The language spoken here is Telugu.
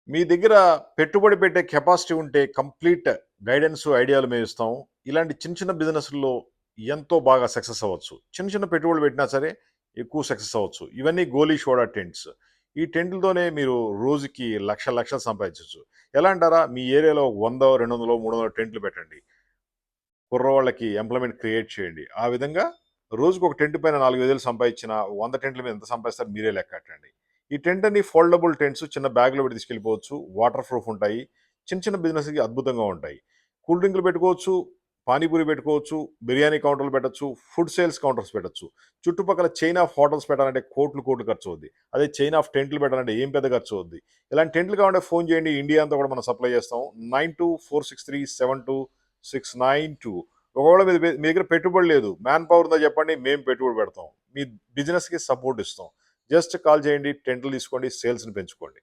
మీ దగ్గర పెట్టుబడి పెట్టే కెపాసిటీ ఉంటే కంప్లీట్ గైడెన్స్, ఐడియాలు మేమిస్తాం. ఇలాంటి చిన్న చిన్న బిజినెస్‌ల్లో ఎంతో బాగా సక్సెస్ అవ్వచ్చు. చిన్న చిన్న పెట్టుబడులు పెట్టినా సరే ఎక్కువ సక్సెస్ అవ్వచ్చు. ఇవన్నీ గోలీ సోడా టెంట్స్. ఈ టెంట్‌లతోనే మీరు రోజుకి లక్షలు లక్షలు సంపాదించొచ్చు. ఎలా అంటారా? మీ ఏరియాలో 100, 200, 300 టెంట్లు పెట్టండి. కుర్రోళ్ళకి ఎంప్లాయ్‌మెంట్ క్రియేట్ చేయండి. ఆ విధంగా రోజుకొక టెంట్ పైన 4, 5 వేలు సంపాదించిన 100 టెంట్ల మీద ఎంత సంపాదిస్తారో మీరే లెక్కెట్టండి. ఈ టెంట్ అన్ని ఫోల్డబుల్ టెంట్స్ చిన్న బ్యాగ్‌లో పెట్టి తీసుకెళ్ళిపోవచ్చు. వాటర్ ప్రూఫ్ ఉంటాయి. చిన్న చిన్న బిజినెస్‌కి అద్భుతంగా ఉంటాయి. కూల్ డ్రింకులు పెట్టుకోవచ్చు, పానీపూరి పెట్టుకోవచ్చు, బిర్యానీ కౌంటర్లు పెట్టొచ్చు, ఫుడ్ సేల్స్ కౌంటర్స్ పెట్టొచ్చు. చుట్టుపక్కల చైన్ ఆఫ్ హోటల్స్ పెట్టాలంటే కోట్లు కోట్లు ఖర్చవుద్ది. అదే చైన్ ఆఫ్ టెంట్లు పెట్టాలంటే ఏం పెద్ద ఖర్చవుద్ది. ఇలాంటి టెంట్లు కావాలంటే ఫోన్ చేయండి. ఇండియా అంతా కూడా మనం సప్లై చేస్తాం. 9246372692. ఒకవేళ మీ దగ్గర పెట్టుబడి లేదు, మ్యాన్ పవర్ ఉందో చెప్పండి, మేము పెట్టుబడి పెడతాం. మీ బిజినెస్‌కి సపోర్ట్ ఇస్తాం. జస్ట్ కాల్ చేయండి, టెంట్లు తీసుకోండి, సేల్స్‌ని పెంచుకోండి.